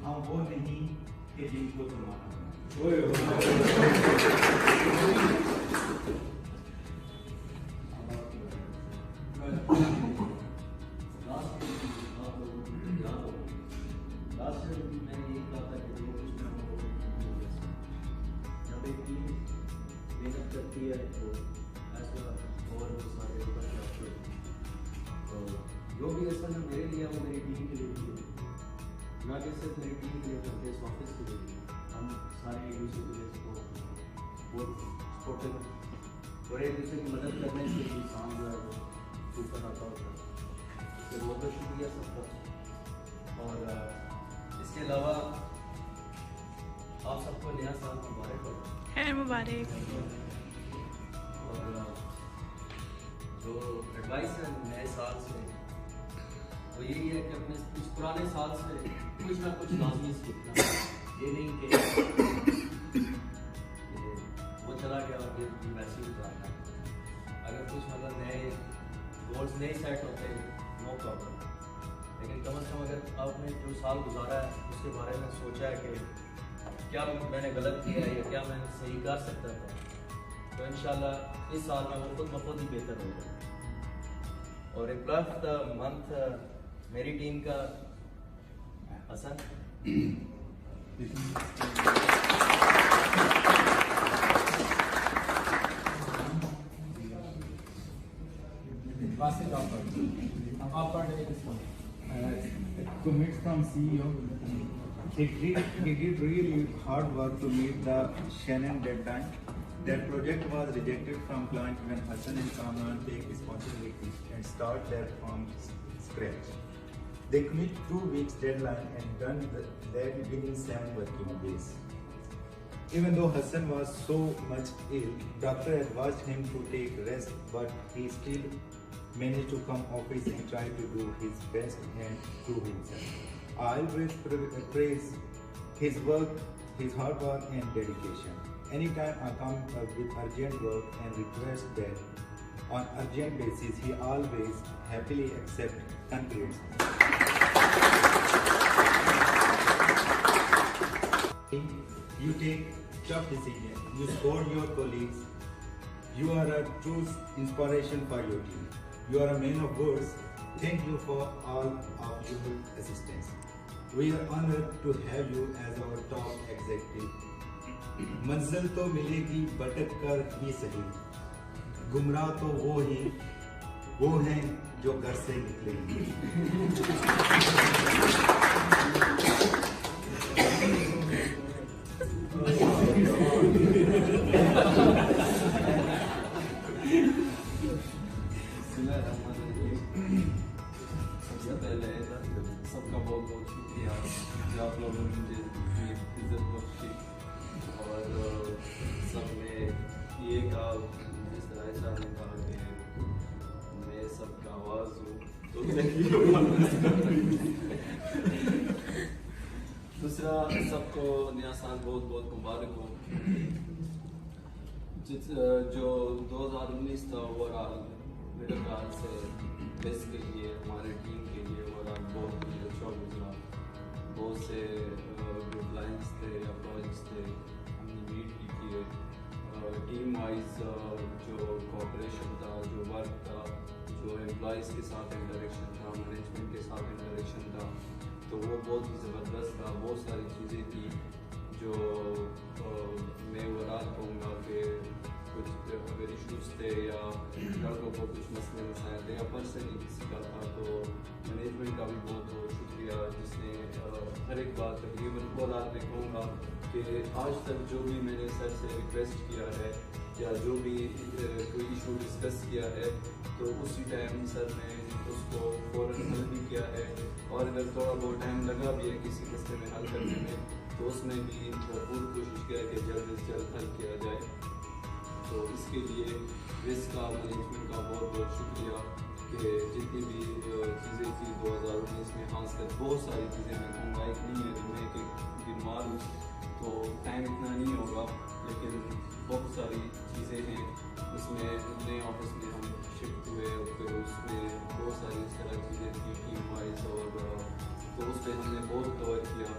ہم وہ نہیں کہ جن کو تمہارا محنت کرتی ہے تو ایسا اور سارے تو جو بھی ایسا نا میرے لیے وہ میری ٹیم کے لیے بھی ہے، نہ کہ صرف میری ٹیم کے لیے کرتے اس آفس کے لیے ہم سارے ایک دوسرے کے لیے بہت سپورٹو اور ایک دوسرے کی مدد کرنے سے انسان جو ہے وہ اوپر آتا ہوتا ہے. تو بہت بہت شکریہ سب کا. اور اس کے علاوہ آپ سب کو نیا سال مبارک ہو. خیر مبارک. اور جو ایڈوائس ہے نئے سال سے وہ یہی ہے کہ اپنے اس پرانے سال سے کچھ نہ کچھ لازمی سیکھنا. یہ نہیں کہ وہ چلا گیا اور یہ ویسے ہی اتارنا. اگر کچھ مطلب نئے گولز نہیں سیٹ ہوتے نو پرابلم، لیکن کم از کم اگر آپ نے جو سال گزارا ہے اس کے بارے میں سوچا ہے کہ کیا میں نے غلط کیا ہے یا کیا میں صحیح کر سکتا تھا، تو انشاءاللہ اس سال میں وہ خود بخود ہی بہتر ہوگا. اور امپلائی آف دا منتھ میری ٹیم کا حسن. Commit from CEO. He did really hard work to meet the Shannon deadline. That project was rejected from client when Hassan and Kamran take responsibility and start that from scratch. They commit 2 weeks deadline and done that within 7 working days. Even though Hassan was so much ill, doctor advised him to take rest, but he still managed to come office and try to do his best and prove himself. I always praise his work, his hard work and dedication. Anytime I come with urgent work and request that on urgent basis, he always happily accepts concurrence. You take tough decisions, you support your colleagues, you are a true inspiration for your team. You are a man of words. Thank you for all of your assistance. We are honored to have you as our top executive. منزل تو ملے گی بھٹک کر ہی صحیح، گمراہ تو وہ ہیں جو گھر سے نکلیں گے. سب سے پہلے سب کا بہت بہت شکریہ کہ آپ لوگوں نے مجھے عزت بخشی اور سب نے یہ کہا جس طرح صاحب نے کہا کہ میں سب کا آواز ہوں تو دوسرا سب کو نیا سال بہت بہت مبارک ہو. جو 2019 تھا اوورآل میرے خیال سے بیس کے لیے ہمارے ٹیم کے لیے اوورآل بہت ہی اچھا گزرا. بہت سے گڈ لائنس تھے یا پروجیکٹس تھے ہم نے میٹ بھی کیے. ٹیم وائز جو کوآپریشن تھا، جو ورک تھا، جو امپلائیز کے ساتھ انٹریکشن تھا، مینجمنٹ کے ساتھ انٹریکشن تھا، تو وہ بہت ہی زبردست تھا. بہت ساری چیزیں تھیں جو میں اوورآل کہوں گا کہ کچھ اگر ایشوز تھے یا لڑکوں کو کچھ مسئلے مسائل تھے یا پرسنلی کسی کا تھا تو مینجمنٹ کا بھی بہت بہت شکریہ جس نے ہر ایک بات تقریباً اوورآل میں کہوں گا کہ آج تک جو بھی میں نے سر سے ریکویسٹ کیا ہے یا جو بھی کوئی ایشو ڈسکس کیا ہے تو اسی ٹائم سر نے اس کو فوراً حل بھی کیا ہے. اور اگر تھوڑا بہت ٹائم لگا بھی ہے کسی مسئلے میں حل کرنے میں تو اس میں بھی بھرپور کوشش کیا کہ جلد از جلد حل کیا جائے. تو اس کے لیے ویس کا مینجمنٹ کا بہت بہت شکریہ کہ جتنی بھی چیزیں تھیں 2019 میں خاص کر بہت ساری چیزیں میں کہوں گا، ایک نہیں ہے جو میں کہ بیمار ہوں تو ٹائم اتنا نہیں ہوگا، لیکن بہت ساری چیزیں ہیں. اس میں نئے آفس میں ہم شفٹ ہوئے پھر اس میں بہت ساری اس طرح چیزیں تھیں ٹیم وائز اور تو اس پہ ہم نے بہت کور کیا.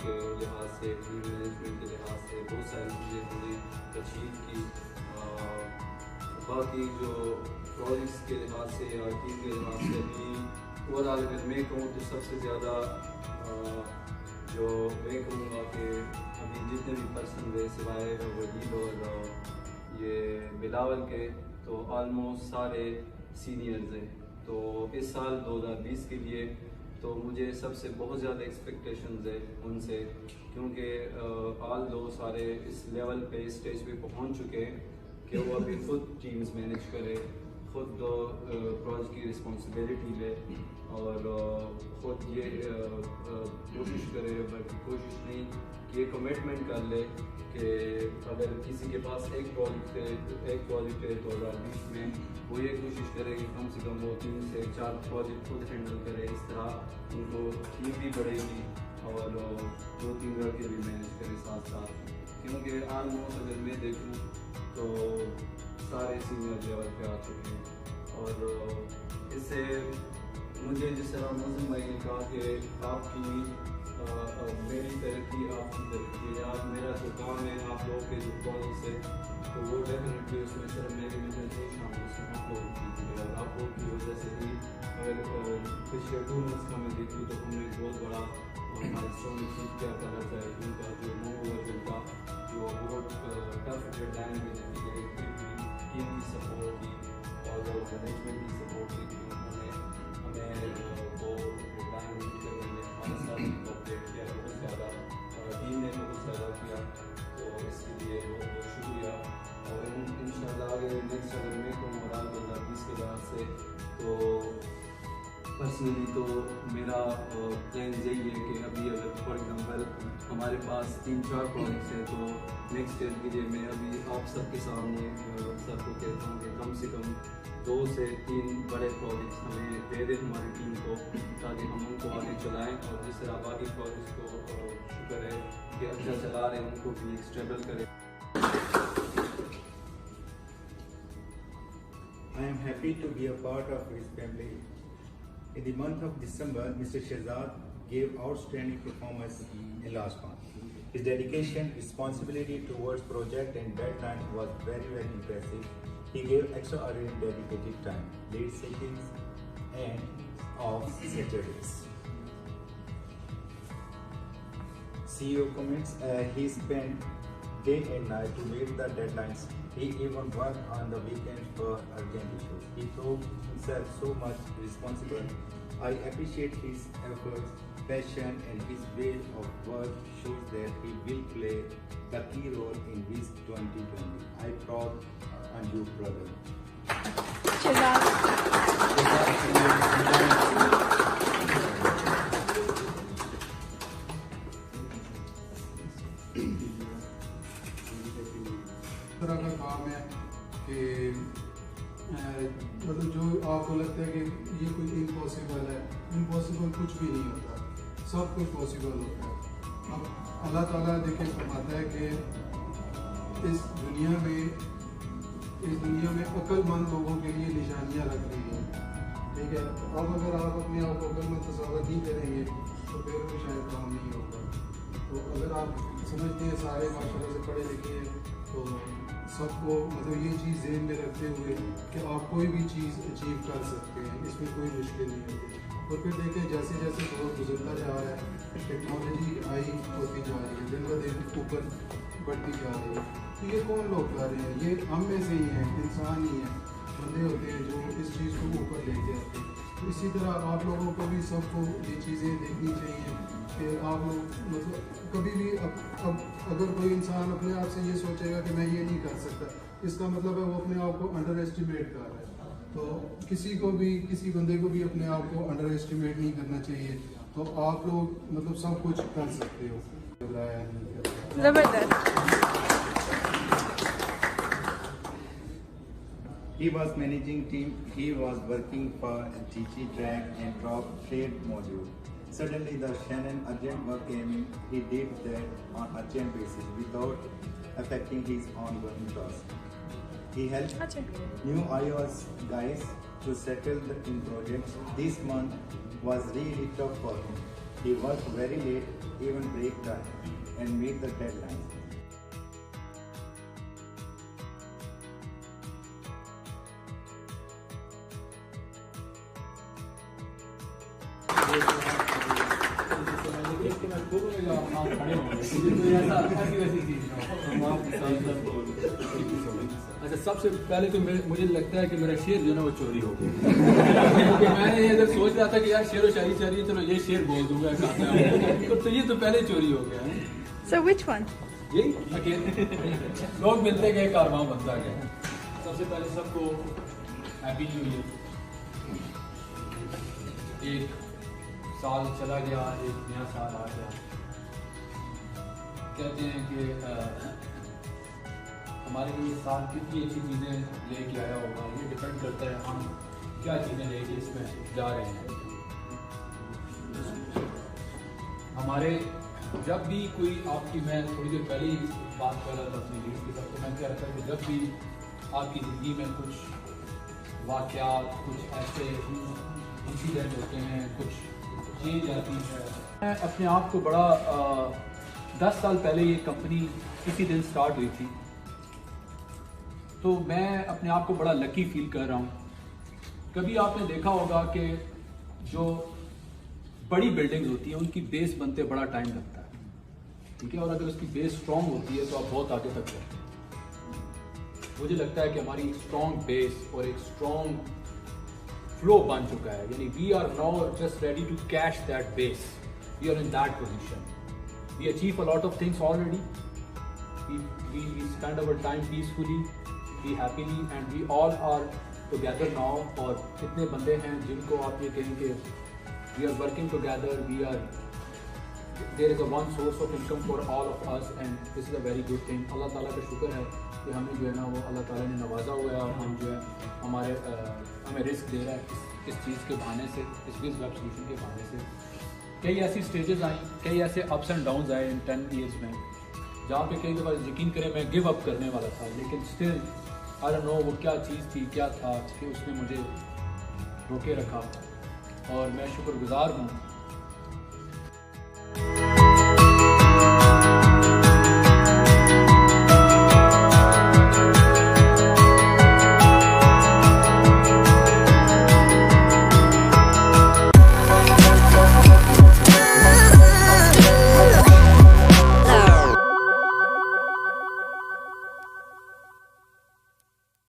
کے لحاظ سے، ٹیم مینجمنٹ کے لحاظ سے بہت ساری چیزیں ہم نے اچیو کی. باقی جو پروجیکٹس کے لحاظ سے یا ٹیم کے لحاظ سے بھی اوور آل اگر میں کہوں تو سب سے زیادہ جو میں کہوں گا کہ ابھی جتنے بھی پرسن ہوئے سوائے وحید اور یہ بلاول کے تو آلموسٹ سارے سینئرز ہیں. تو اس سال 2020 کے لیے تو مجھے سب سے بہت زیادہ ایکسپیکٹیشنز ہے ان سے، کیونکہ آل دو سارے اس لیول پہ اسٹیج پہ پہنچ چکے ہیں کہ وہ ابھی خود ٹیمز مینیج کرے، خود پروجیکٹ کی رسپانسبلٹی لے اور خود یہ کوشش کرے، بلکہ کوشش نہیں کہ یہ کمٹمنٹ کر لے کہ اگر کسی کے پاس ایک پروجیکٹ ہے 2020 میں، وہ یہ کوشش کرے کہ کم سے کم وہ 3 سے 4 پروجیکٹ خود ہینڈل کرے. اس طرح ان کو ٹیم بھی بڑھے گی اور 2-3 لڑکے بھی مینیج کرے ساتھ ساتھ. کیونکہ آلموسٹ اگر میں دیکھوں تو سارے سینئر لیول پہ آ چکے ہیں. اور اس سے مجھے جس طرح منظم بھائی نے کہا کہ آپ کی میری ترقی آپ کی ترقی ہے، آپ میرا جو کام ہے آپ لوگوں کے جو پروجیکٹس ہے تو وہ ڈیفینیٹلی اس میں صرف میری محنت نہیں شامل، اس میں آپ لوگوں کی ہے. اور آپ لوگوں کی وجہ سے ہی اگر پچھلے 2 منتھس کا میں دیکھوں تو ہم نے ایک بہت بڑا مائلسٹون اچیو کیا تھا ان کا جو نو ورژن تھا، جو بہت ٹف ڈیڈ لائن میں ٹیم کی سپورٹ کی اور مینجمنٹ کی سپورٹ کی. انہوں نے ہمیں وہ ڈیڈ لائن کرنے میں ہمارے ساتھ کوپریٹ کیا بہت زیادہ، ٹیم نے بہت زیادہ کیا. تو اس کے لیے بہت بہت شکریہ. اور ان شاء اللہ آگے نیکسٹ اگر میں کہوں اور 2020 کے لحاظ سے تو پرسنلی تو میرا پلان یہی ہے کہ ابھی اگر فار ایگزامپل ہمارے پاس 3-4 پروجیکٹس ہیں تو نیکسٹ ایئر کے لیے میں ابھی آپ سب کے سامنے سب کو کہتا ہوں کہ کم سے کم 2 سے 3 بڑے پروجیکٹس ہمیں دے دیں ہماری ٹیم کو، تاکہ ہم ان کو آگے چلائیں. اور جس طرح باقی پروجیکٹس کو شکر ہے کہ اچھا چلا رہے ہیں ان کو بھی اسٹیبل کریں. I am happy to be a part of his family. In the month of December, Mr. Shehzad gave outstanding performance in last month. His dedication, responsibility towards project and deadline was very, very impressive. He gave extraordinary dedicated time, late sittings and off Saturdays. CEO comments, he spent day and night to meet the deadlines. He even worked on the weekends for urgent issues. He proved himself so much responsible. I appreciate his efforts, passion, and his way of work shows that he will play the key role in WIS 2020. I proud on you, brother. طرح کا کام ہے کہ مطلب جو آپ کو لگتا ہے کہ یہ کوئی امپاسبل ہے، امپاسبل کچھ بھی نہیں ہوتا، سب کچھ پاسبل ہوتا ہے. اب اللہ تعالیٰ دیکھیں فرماتا ہے کہ اس دنیا میں عقل مند لوگوں کے لیے نشانیاں رکھ رہی ہیں. ٹھیک ہے، اب اگر آپ اپنے آپ کو عقل مند تصور نہیں کریں گے تو پھر بھی شاید کام نہیں ہوگا. تو اگر آپ سمجھتے ہیں سارے ماشاءاللہ سے پڑھے لکھے ہیں تو سب کو مطلب یہ چیز ذہن میں رکھتے ہوئے کہ آپ کوئی بھی چیز اچیو کر سکتے ہیں، اس میں کوئی مشکل نہیں ہوتی. اور پھر دیکھیں جیسے جیسے دور گزرتا جا رہا ہے، ٹیکنالوجی آئی ہوتی جا رہی ہے، دن بہ دن اوپر بڑھتی جا رہی ہے. تو یہ کون لوگ کر رہے ہیں؟ یہ ہم میں سے ہی ہیں، انسان ہی ہیں، بندے ہوتے ہیں جو اس چیز کو اوپر لے کے آتے ہیں. تو اسی طرح آپ لوگوں کو بھی سب کو یہ چیزیں دیکھنی چاہیے کہ آپ لوگ مطلب کبھی بھی اب اگر کوئی انسان اپنے آپ سے یہ سوچے گا کہ میں یہ نہیں کر سکتا، اس کا مطلب ہے وہ اپنے آپ کو انڈر ایسٹیمیٹ کر رہا ہے. تو کسی بندے کو بھی اپنے آپ کو انڈر ایسٹیمیٹ نہیں کرنا چاہیے. تو آپ لوگ مطلب سب کچھ کر سکتے ہو. He was managing team, he was working for GG track and drop trade module. Suddenly the Shannon urgent work came in. He did that on urgent basis without affecting his ongoing task. He helped new iOS guys to settle in projects. This month was really tough for him. He worked very late, even break the and meet the deadline. اچھا سب سے پہلے تو مجھے لگتا ہے کہ میرا شعر جو ہے نا وہ چوری ہو گیا کیونکہ میں نے ادھر سوچ رہا تھا کہ یار شعر و شاعری چاہیے چلو یہ شعر بول دوں گا تو یہ تو پہلے چوری ہو گیا ہے. So which one? یہی اکیلے لوگ ملتے گئے کارواں بنتا گیا. سب سے پہلے سب کو ہیپی نیو ایئر. ایک سال چلا گیا, ایک نیا سال آ گیا. کہتے ہیں کہ ہمارے لیے سال کتنی اچھی چیزیں لے کے آیا ہوگا, یہ ڈپینڈ کرتا ہے ہم کیا چیزیں لے کے اس میں جا رہے ہیں. ہمارے جب بھی کوئی آپ کی, میں تھوڑی دیر پہلے ہی بات کر رہا تھا اپنی لیڈ کے ساتھ, تو میں کہہ رہا تھا کہ جب بھی آپ کی زندگی میں کچھ واقعات, کچھ ایسے انسیڈنٹ ہوتے ہیں, کچھ چینج آتی ہے. میں اپنے آپ کو بڑا 10 سال پہلے یہ کمپنی اسی دن سٹارٹ ہوئی تھی, تو میں اپنے آپ کو بڑا لکی فیل کر رہا ہوں. کبھی آپ نے دیکھا ہوگا کہ جو بڑی بلڈنگز ہوتی ہیں ان کی بیس بنتے بڑا ٹائم لگتا ہے, ٹھیک ہے, اور اگر اس کی بیس اسٹرانگ ہوتی ہے تو آپ بہت آگے تک جاتے ہیں. مجھے لگتا ہے کہ ہماری ایک اسٹرانگ بیس اور ایک اسٹرانگ فلو بن چکا ہے, یعنی we are now just ready to catch that base. We are in that position. We achieve a lot of things already. We spend our time peacefully, be happily, and we all are together now. اور کتنے بندے ہیں جن کو آپ یہ کہیں کہ we are working together, there is a one source of income for all of us, and this is a very good thing. اللہ تعالیٰ کا شکر ہے کہ ہمیں جو ہے نا وہ اللہ تعالیٰ نے نوازا ہوا ہے, اور ہم جو ہے ہمیں رزق دے رہا ہے اس چیز کے بہانے سے, اس ویز ویب سولوشن کے بہانے سے. کئی ایسی اسٹیجز آئیں, کئی ایسے اپس اینڈ ڈاؤنز آئے ان 10 ایئرس میں, جہاں پہ کئی دفعہ یقین کریں میں گیو اپ کرنے والا تھا, لیکن اسٹل آئی ڈونٹ نو وہ کیا چیز تھی, کیا تھا کہ اس نے مجھے روکے رکھا. اور میں شکر گزار ہوں